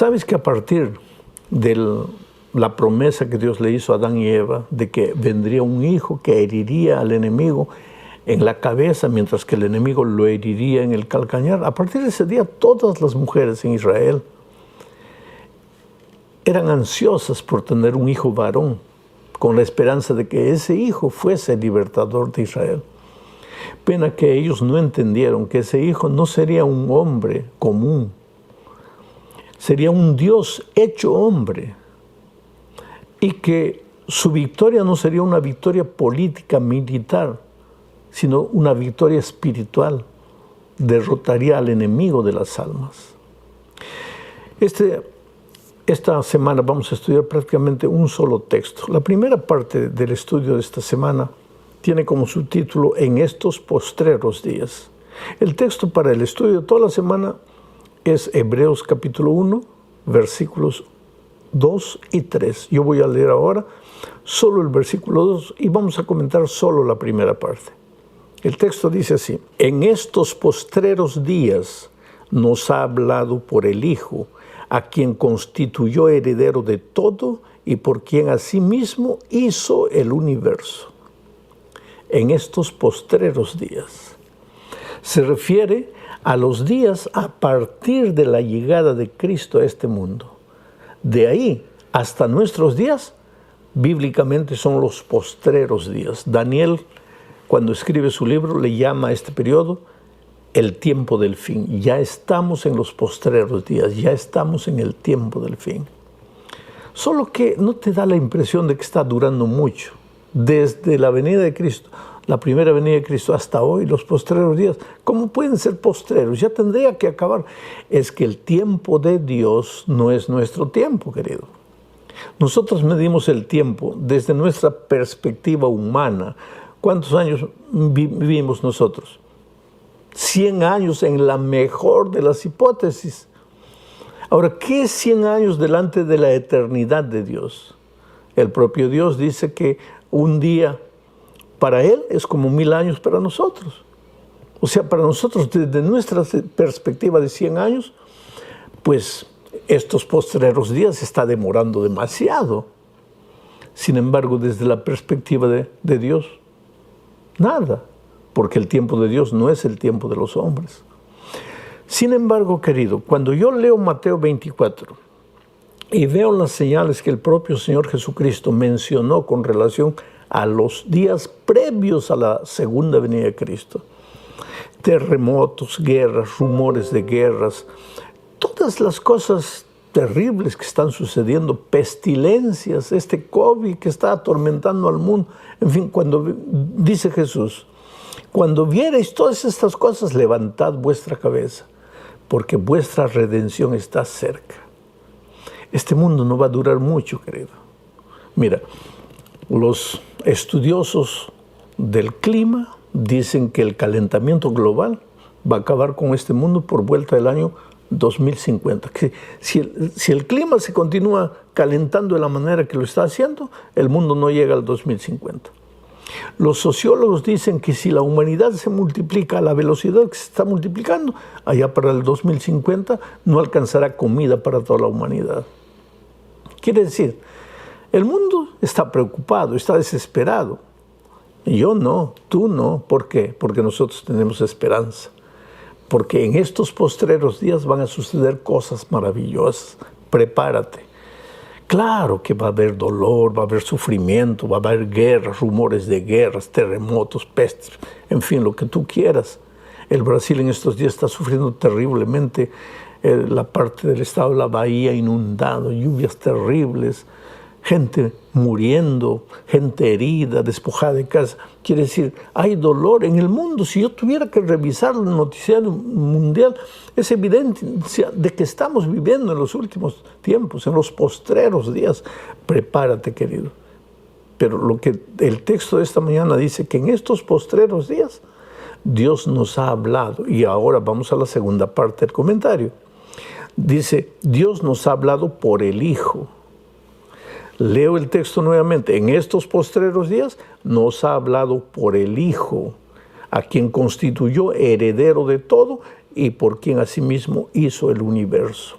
¿Sabes que a partir de la promesa que Dios le hizo a Adán y Eva de que vendría un hijo que heriría al enemigo en la cabeza, mientras que el enemigo lo heriría en el calcañar? A partir de ese día, todas las mujeres en Israel eran ansiosas por tener un hijo varón, con la esperanza de que ese hijo fuese el libertador de Israel. Pena que ellos no entendieron que ese hijo no sería un hombre común, sería un Dios hecho hombre, y que su victoria no sería una victoria política, militar, sino una victoria espiritual. Derrotaría al enemigo de las almas. Esta semana vamos a estudiar prácticamente un solo texto. La primera parte del estudio de esta semana tiene como subtítulo "En estos postreros días". El texto para el estudio de toda la semana es Hebreos capítulo 1, versículos 2 y 3. Yo voy a leer ahora solo el versículo 2 y vamos a comentar solo la primera parte. El texto dice así: en estos postreros días nos ha hablado por el Hijo, a quien constituyó heredero de todo y por quien asimismo hizo el universo. En estos postreros días. Se refiere a los días a partir de la llegada de Cristo a este mundo. De ahí hasta nuestros días, bíblicamente son los postreros días. Daniel, cuando escribe su libro, le llama a este periodo el tiempo del fin. Ya estamos en los postreros días, ya estamos en el tiempo del fin. Solo que no te da la impresión de que está durando mucho. Desde la venida de Cristo, la primera venida de Cristo hasta hoy, los postreros días, ¿cómo pueden ser postreros? Ya tendría que acabar. Es que el tiempo de Dios no es nuestro tiempo, querido. Nosotros medimos el tiempo desde nuestra perspectiva humana. ¿Cuántos años vivimos nosotros? 100 años en la mejor de las hipótesis. Ahora, ¿qué es 100 años delante de la eternidad de Dios? El propio Dios dice que un día para Él es como 1000 años para nosotros. O sea, para nosotros, desde nuestra perspectiva de 100 años, pues estos postreros días se está demorando demasiado. Sin embargo, desde la perspectiva de Dios, nada, porque el tiempo de Dios no es el tiempo de los hombres. Sin embargo, querido, cuando yo leo Mateo 24 y veo las señales que el propio Señor Jesucristo mencionó con relación a los días previos a la segunda venida de Cristo, terremotos, guerras, rumores de guerras, todas las cosas terribles que están sucediendo, pestilencias, este COVID que está atormentando al mundo, en fin, cuando dice Jesús, cuando viereis todas estas cosas, levantad vuestra cabeza, porque vuestra redención está cerca. Este mundo no va a durar mucho, querido. Mira, los estudiosos del clima dicen que el calentamiento global va a acabar con este mundo por vuelta del año 2050. Que si el clima se continúa calentando de la manera que lo está haciendo, el mundo no llega al 2050. Los sociólogos dicen que si la humanidad se multiplica a la velocidad que se está multiplicando, allá para el 2050 no alcanzará comida para toda la humanidad. Quiere decir, el mundo está preocupado, está desesperado. Yo no, tú no. ¿Por qué? Porque nosotros tenemos esperanza. Porque en estos postreros días van a suceder cosas maravillosas. Prepárate. Claro que va a haber dolor, va a haber sufrimiento, va a haber guerras, rumores de guerras, terremotos, pestes, en fin, lo que tú quieras. El Brasil en estos días está sufriendo terriblemente, la parte del estado de la Bahía inundado, lluvias terribles, gente muriendo, gente herida, despojada de casa. Quiere decir, hay dolor en el mundo. Si yo tuviera que revisar el noticiario mundial, es evidencia de que estamos viviendo en los últimos tiempos, en los postreros días. Prepárate, querido. Pero lo que el texto de esta mañana dice que en estos postreros días Dios nos ha hablado. Y ahora vamos a la segunda parte del comentario. Dice, Dios nos ha hablado por el Hijo. Leo el texto nuevamente. En estos postreros días nos ha hablado por el Hijo, a quien constituyó heredero de todo y por quien asimismo hizo el universo.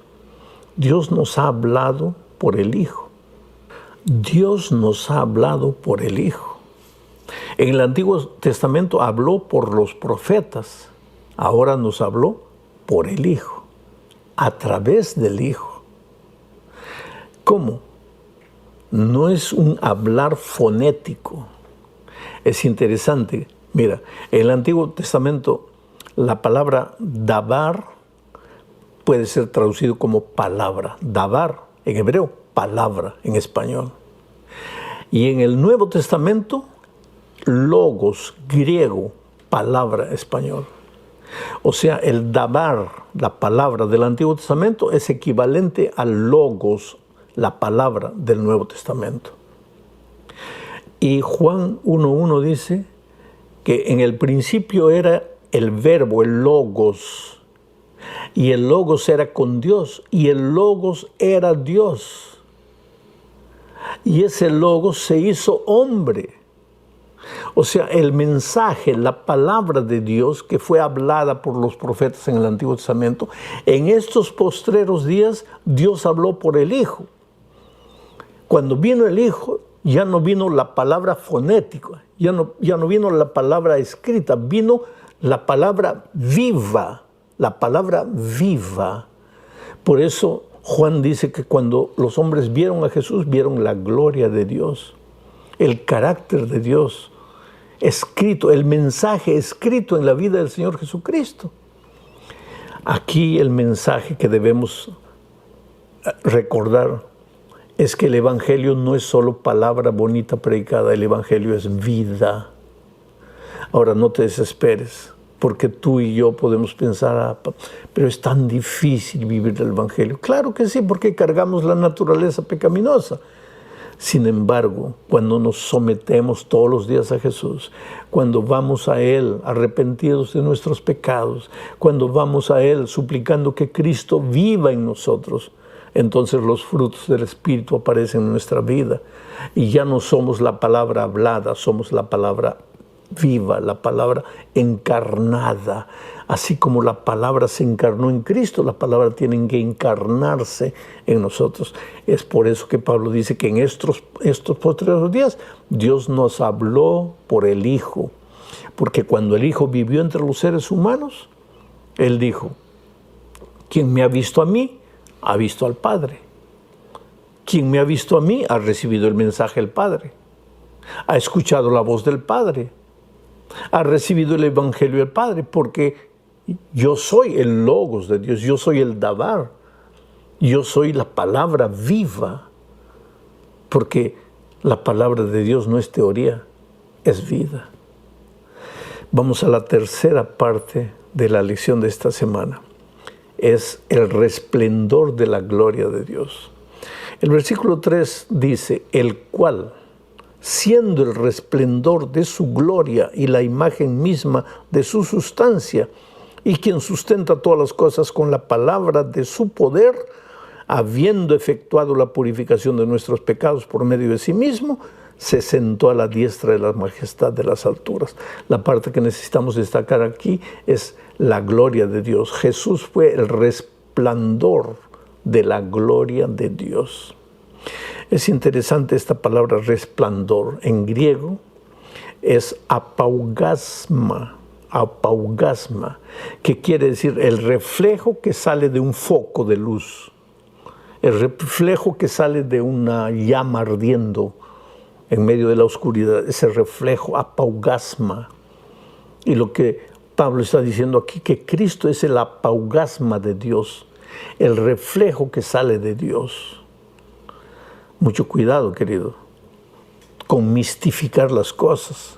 Dios nos ha hablado por el Hijo. Dios nos ha hablado por el Hijo. En el Antiguo Testamento habló por los profetas. Ahora nos habló por el Hijo, a través del Hijo. ¿Cómo? No es un hablar fonético. Es interesante. Mira, en el Antiguo Testamento la palabra dabar puede ser traducido como palabra. Dabar en hebreo, palabra en español. Y en el Nuevo Testamento, logos, griego, palabra español. O sea, el dabar, la palabra del Antiguo Testamento, es equivalente al logos, la palabra del Nuevo Testamento. Y Juan 1:1 dice que en el principio era el verbo, el logos, y el logos era con Dios, y el logos era Dios. Y ese logos se hizo hombre. O sea, el mensaje, la palabra de Dios que fue hablada por los profetas en el Antiguo Testamento, en estos postreros días Dios habló por el Hijo. Cuando vino el Hijo, ya no vino la palabra fonética, ya no vino la palabra escrita, vino la palabra viva, la palabra viva. Por eso Juan dice que cuando los hombres vieron a Jesús, vieron la gloria de Dios, el carácter de Dios escrito, el mensaje escrito en la vida del Señor Jesucristo. Aquí el mensaje que debemos recordar es que el Evangelio no es solo palabra bonita predicada, el Evangelio es vida. Ahora no te desesperes, porque tú y yo podemos pensar, pero es tan difícil vivir el Evangelio. Claro que sí, porque cargamos la naturaleza pecaminosa. Sin embargo, cuando nos sometemos todos los días a Jesús, cuando vamos a Él arrepentidos de nuestros pecados, cuando vamos a Él suplicando que Cristo viva en nosotros, entonces los frutos del Espíritu aparecen en nuestra vida y ya no somos la palabra hablada, somos la palabra viva, la palabra encarnada. Así como la palabra se encarnó en Cristo, la palabra tiene que encarnarse en nosotros. Es por eso que Pablo dice que en estos postreros días Dios nos habló por el Hijo. Porque cuando el Hijo vivió entre los seres humanos, Él dijo, quien me ha visto a mí, ha visto al Padre. Quien me ha visto a mí, ha recibido el mensaje del Padre. Ha escuchado la voz del Padre. Ha recibido el Evangelio del Padre, porque yo soy el logos de Dios, yo soy el dabar, yo soy la palabra viva, porque la palabra de Dios no es teoría, es vida. Vamos a la tercera parte de la lección de esta semana. Es el resplendor de la gloria de Dios. El versículo 3 dice, el cual, siendo el resplendor de su gloria y la imagen misma de su sustancia, y quien sustenta todas las cosas con la palabra de su poder, habiendo efectuado la purificación de nuestros pecados por medio de sí mismo, se sentó a la diestra de la majestad de las alturas. La parte que necesitamos destacar aquí es la gloria de Dios. Jesús fue el resplandor de la gloria de Dios. Es interesante esta palabra resplandor. En griego es apaugasma, que quiere decir el reflejo que sale de un foco de luz, el reflejo que sale de una llama ardiendo en medio de la oscuridad, ese reflejo apaugasma. Y lo que Pablo está diciendo aquí, que Cristo es el apaugasma de Dios, el reflejo que sale de Dios. Mucho cuidado, querido, con mistificar las cosas.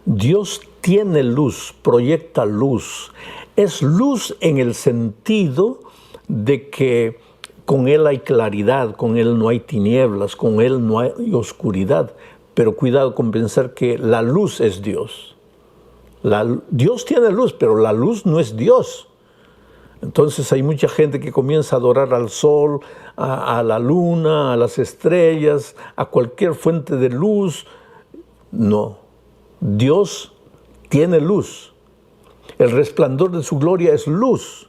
Dios tiene luz, proyecta luz. Es luz en el sentido de que con Él hay claridad, con Él no hay tinieblas, con Él no hay oscuridad. Pero cuidado con pensar que la luz es Dios. Dios tiene luz, pero la luz no es Dios. Entonces hay mucha gente que comienza a adorar al sol, a la luna, a las estrellas, a cualquier fuente de luz. No, Dios tiene luz. El resplandor de su gloria es luz.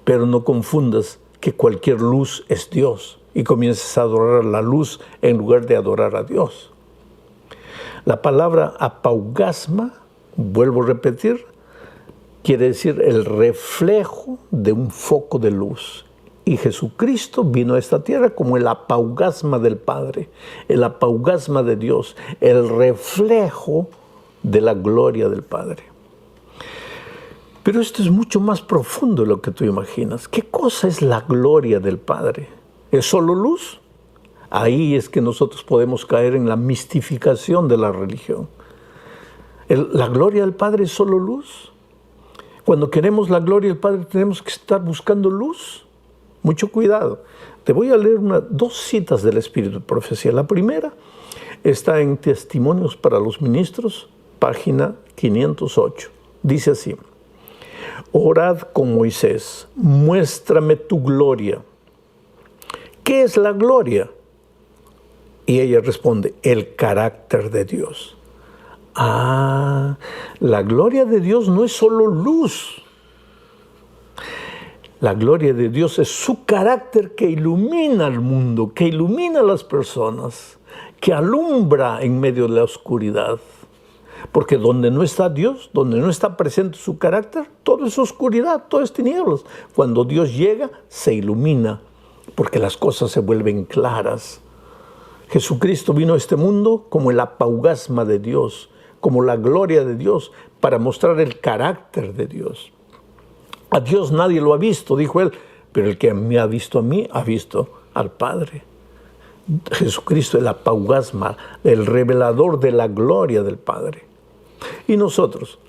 Pero no confundas que cualquier luz es Dios y comiences a adorar la luz en lugar de adorar a Dios. La palabra apaugasma, vuelvo a repetir, quiere decir el reflejo de un foco de luz. Y Jesucristo vino a esta tierra como el apaugasma del Padre, el apaugasma de Dios, el reflejo de la gloria del Padre. Pero esto es mucho más profundo de lo que tú imaginas. ¿Qué cosa es la gloria del Padre? ¿Es solo luz? Ahí es que nosotros podemos caer en la mistificación de la religión. ¿La gloria del Padre es solo luz? Cuando queremos la gloria del Padre tenemos que estar buscando luz. Mucho cuidado. Te voy a leer dos citas del Espíritu de Profecía. La primera está en Testimonios para los Ministros, página 508. Dice así: orad con Moisés, muéstrame tu gloria. ¿Qué es la gloria? Y ella responde, el carácter de Dios. La gloria de Dios no es solo luz. La gloria de Dios es su carácter que ilumina al mundo, que ilumina a las personas, que alumbra en medio de la oscuridad. Porque donde no está Dios, donde no está presente su carácter, todo es oscuridad, todo es tinieblas. Cuando Dios llega, se ilumina, porque las cosas se vuelven claras. Jesucristo vino a este mundo como el apaugasma de Dios, como la gloria de Dios, para mostrar el carácter de Dios. A Dios nadie lo ha visto, dijo él, pero el que me ha visto a mí, ha visto al Padre. Jesucristo, el apaugasma, el revelador de la gloria del Padre. Y nosotros,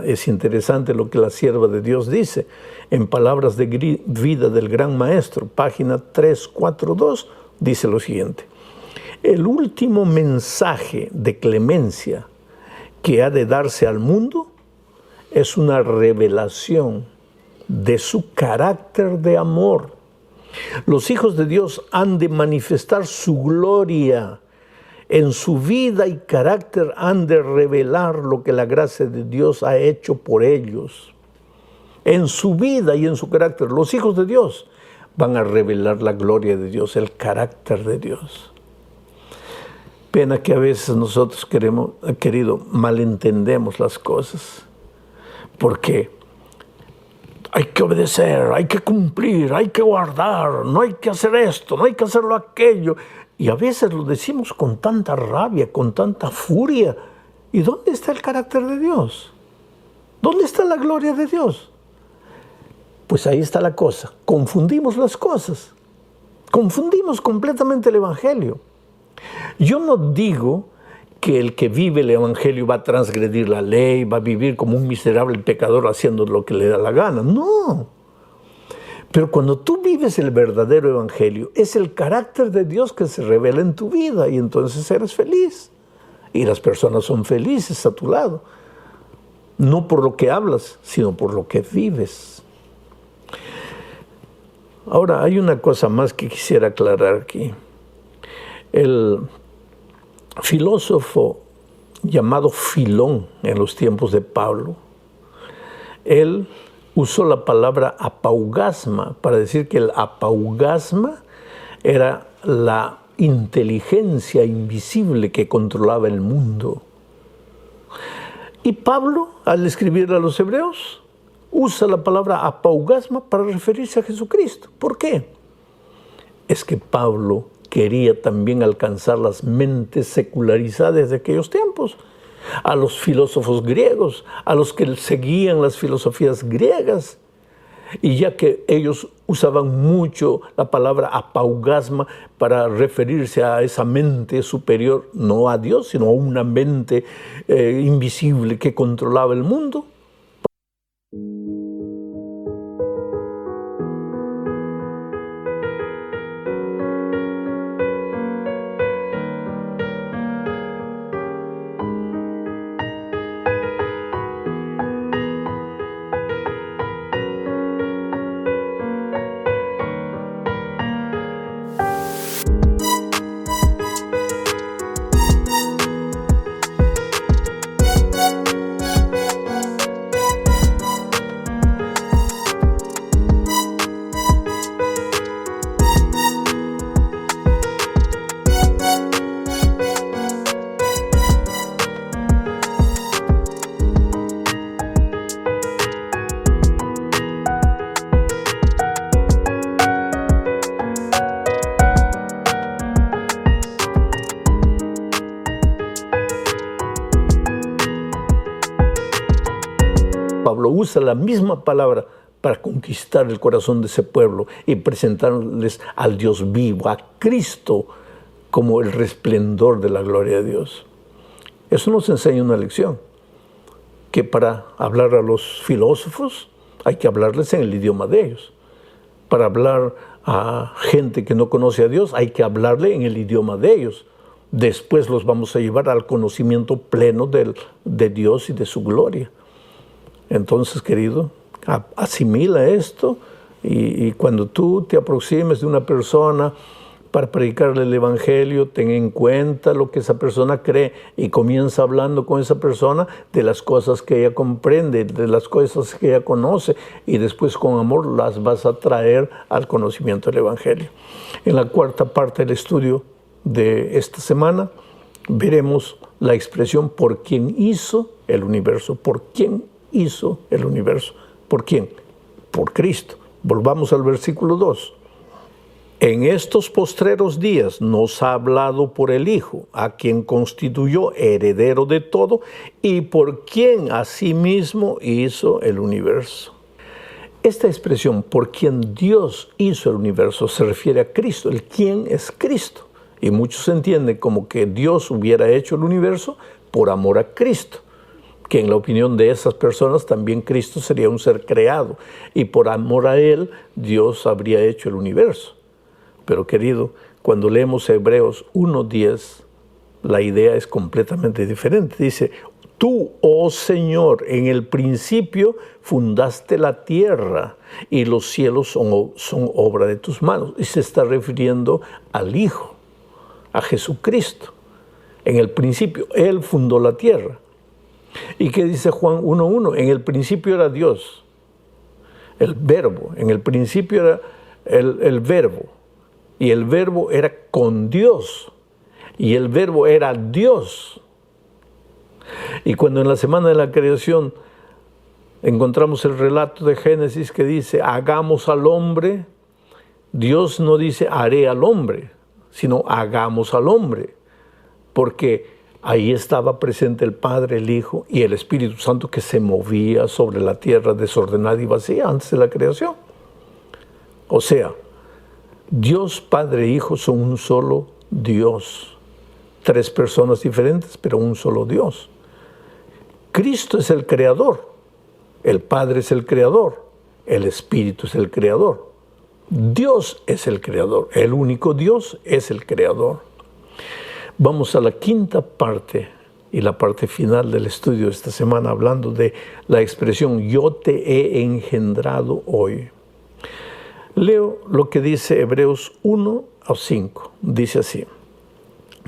es interesante lo que la sierva de Dios dice, en Palabras de Vida del Gran Maestro, página 342, dice lo siguiente: el último mensaje de clemencia que ha de darse al mundo es una revelación de su carácter de amor. Los hijos de Dios han de manifestar su gloria. En su vida y carácter han de revelar lo que la gracia de Dios ha hecho por ellos. En su vida y en su carácter, los hijos de Dios van a revelar la gloria de Dios, el carácter de Dios. Pena que a veces nosotros malentendemos las cosas. Porque hay que obedecer, hay que cumplir, hay que guardar, no hay que hacer esto, no hay que hacerlo aquello. Y a veces lo decimos con tanta rabia, con tanta furia. ¿Y dónde está el carácter de Dios? ¿Dónde está la gloria de Dios? Pues ahí está la cosa. Confundimos las cosas. Confundimos completamente el Evangelio. Yo no digo que el que vive el Evangelio va a transgredir la ley, va a vivir como un miserable pecador haciendo lo que le da la gana. No. Pero cuando tú vives el verdadero Evangelio, es el carácter de Dios que se revela en tu vida y entonces eres feliz. Y las personas son felices a tu lado. No por lo que hablas, sino por lo que vives. Ahora, hay una cosa más que quisiera aclarar aquí. El filósofo llamado Filón en los tiempos de Pablo, él usó la palabra apaugasma para decir que el apaugasma era la inteligencia invisible que controlaba el mundo. Y Pablo, al escribir a los hebreos, usa la palabra apaugasma para referirse a Jesucristo. ¿Por qué? Es que Pablo quería también alcanzar las mentes secularizadas de aquellos tiempos, a los filósofos griegos, a los que seguían las filosofías griegas. Y ya que ellos usaban mucho la palabra apaugasma para referirse a esa mente superior, no a Dios, sino a una mente invisible que controlaba el mundo. usa la misma palabra para conquistar el corazón de ese pueblo y presentarles al Dios vivo, a Cristo, como el resplendor de la gloria de Dios. Eso nos enseña una lección, que para hablar a los filósofos hay que hablarles en el idioma de ellos. Para hablar a gente que no conoce a Dios hay que hablarle en el idioma de ellos. Después los vamos a llevar al conocimiento pleno de Dios y de su gloria. Entonces, querido, asimila esto y cuando tú te aproximes de una persona para predicarle el Evangelio, ten en cuenta lo que esa persona cree y comienza hablando con esa persona de las cosas que ella comprende, de las cosas que ella conoce, y después con amor las vas a traer al conocimiento del Evangelio. En la cuarta parte del estudio de esta semana veremos la expresión ¿por quién hizo el universo? ¿Por quién hizo el universo? ¿Por quién? Por Cristo. Volvamos al versículo 2. En estos postreros días nos ha hablado por el Hijo, a quien constituyó heredero de todo y por quien asimismo hizo el universo. Esta expresión, por quien Dios hizo el universo, se refiere a Cristo. El quién es Cristo. Y muchos entienden como que Dios hubiera hecho el universo por amor a Cristo, que en la opinión de esas personas también Cristo sería un ser creado y por amor a Él Dios habría hecho el universo. Pero querido, cuando leemos Hebreos 1:10, la idea es completamente diferente. Dice, tú, oh Señor, en el principio fundaste la tierra y los cielos son obra de tus manos. Y se está refiriendo al Hijo, a Jesucristo. En el principio, Él fundó la tierra. ¿Y qué dice Juan 1:1? En el principio era Dios, el verbo. En el principio era el verbo. Y el verbo era con Dios. Y el verbo era Dios. Y cuando en la semana de la creación encontramos el relato de Génesis que dice, hagamos al hombre, Dios no dice haré al hombre, sino hagamos al hombre. Porque ahí estaba presente el Padre, el Hijo y el Espíritu Santo que se movía sobre la tierra desordenada y vacía antes de la creación. O sea, Dios, Padre e Hijo son un solo Dios. Tres personas diferentes, pero un solo Dios. Cristo es el creador. El Padre es el creador. El Espíritu es el creador. Dios es el creador. El único Dios es el creador. Vamos a la quinta parte y la parte final del estudio de esta semana hablando de la expresión yo te he engendrado hoy. Leo lo que dice Hebreos 1:5. Dice así.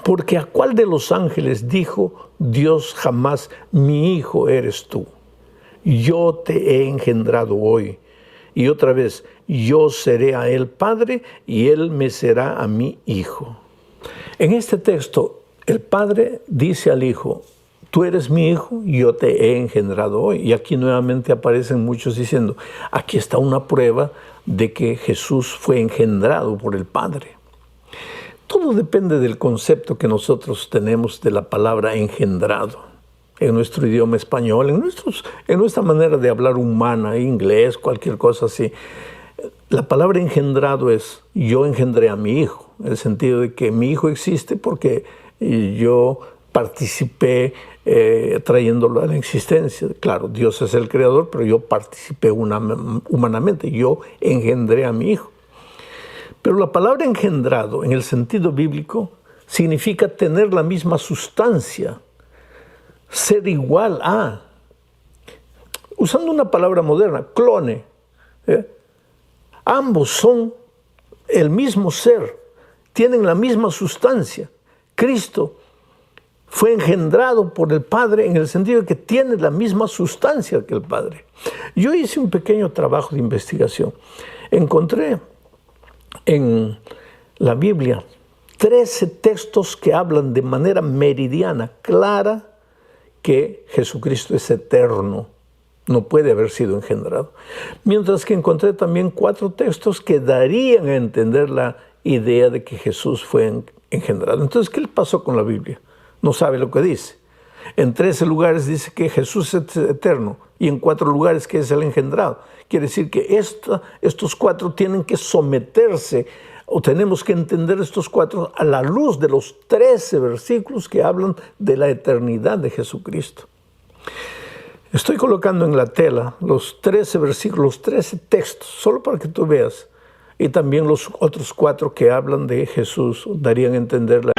Porque ¿a cuál de los ángeles dijo Dios jamás, mi hijo eres tú? Yo te he engendrado hoy. Y otra vez, yo seré a él padre y él me será a mí hijo. En este texto, el Padre dice al Hijo, tú eres mi hijo, yo te he engendrado hoy. Y aquí nuevamente aparecen muchos diciendo, aquí está una prueba de que Jesús fue engendrado por el Padre. Todo depende del concepto que nosotros tenemos de la palabra engendrado. En nuestro idioma español, en nuestra manera de hablar humana, inglés, cualquier cosa así. La palabra engendrado es, yo engendré a mi hijo, en el sentido de que mi hijo existe porque yo participé trayéndolo a la existencia. Claro, Dios es el creador, pero yo participé humanamente, yo engendré a mi hijo. Pero la palabra engendrado, en el sentido bíblico, significa tener la misma sustancia, ser igual a. Usando una palabra moderna, clone. Ambos son el mismo ser, tienen la misma sustancia. Cristo fue engendrado por el Padre en el sentido de que tiene la misma sustancia que el Padre. Yo hice un pequeño trabajo de investigación. Encontré en la Biblia 13 textos que hablan de manera meridiana, clara, que Jesucristo es eterno. No puede haber sido engendrado. Mientras que encontré también 4 textos que darían a entender la idea de que Jesús fue engendrado. Entonces, ¿qué le pasó con la Biblia? No sabe lo que dice. En 13 lugares dice que Jesús es eterno y en 4 lugares que es el engendrado. Quiere decir que estos 4 tienen que someterse, o tenemos que entender estos 4 a la luz de los 13 versículos que hablan de la eternidad de Jesucristo. Estoy colocando en la tela los 13 versículos, los 13 textos, solo para que tú veas. Y también los otros 4 que hablan de Jesús darían a entender la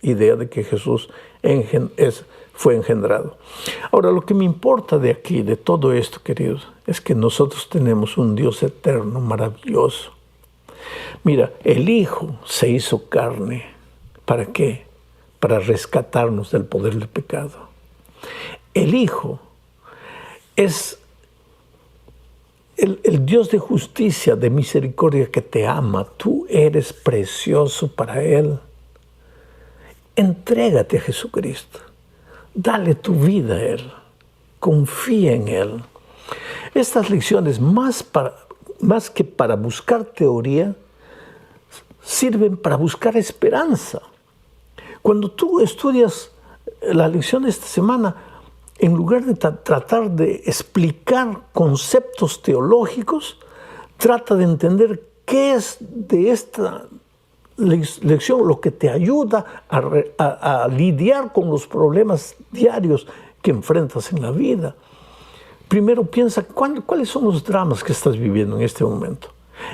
idea de que Jesús fue engendrado. Ahora, lo que me importa de aquí, de todo esto, queridos, es que nosotros tenemos un Dios eterno, maravilloso. Mira, el Hijo se hizo carne. ¿Para qué? Para rescatarnos del poder del pecado. El Hijo es el Dios de justicia, de misericordia que te ama. Tú eres precioso para Él. Entrégate a Jesucristo. Dale tu vida a Él. Confía en Él. Estas lecciones, más que para buscar teoría, sirven para buscar esperanza. Cuando tú estudias la lección de esta semana, en lugar de tratar de explicar conceptos teológicos, trata de entender qué es de esta lección lo que te ayuda a lidiar con los problemas diarios que enfrentas en la vida. Primero piensa cuáles son los dramas que estás viviendo en este momento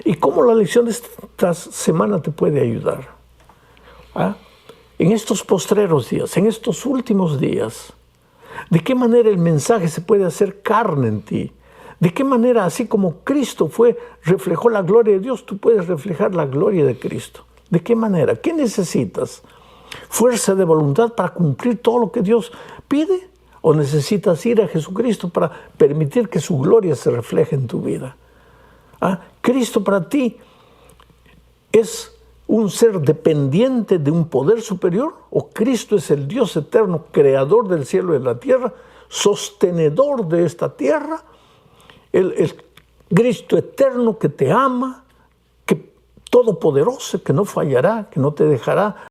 y cómo la lección de esta semana te puede ayudar. En estos postreros días, en estos últimos días, ¿de qué manera el mensaje se puede hacer carne en ti? ¿De qué manera, así como Cristo reflejó la gloria de Dios, tú puedes reflejar la gloria de Cristo? ¿De qué manera? ¿Qué necesitas? ¿Fuerza de voluntad para cumplir todo lo que Dios pide? ¿O necesitas ir a Jesucristo para permitir que su gloria se refleje en tu vida? ¿Cristo para ti es un ser dependiente de un poder superior? ¿O Cristo es el Dios eterno, creador del cielo y de la tierra, sostenedor de esta tierra? El Cristo eterno que te ama, todopoderoso, que no fallará, que no te dejará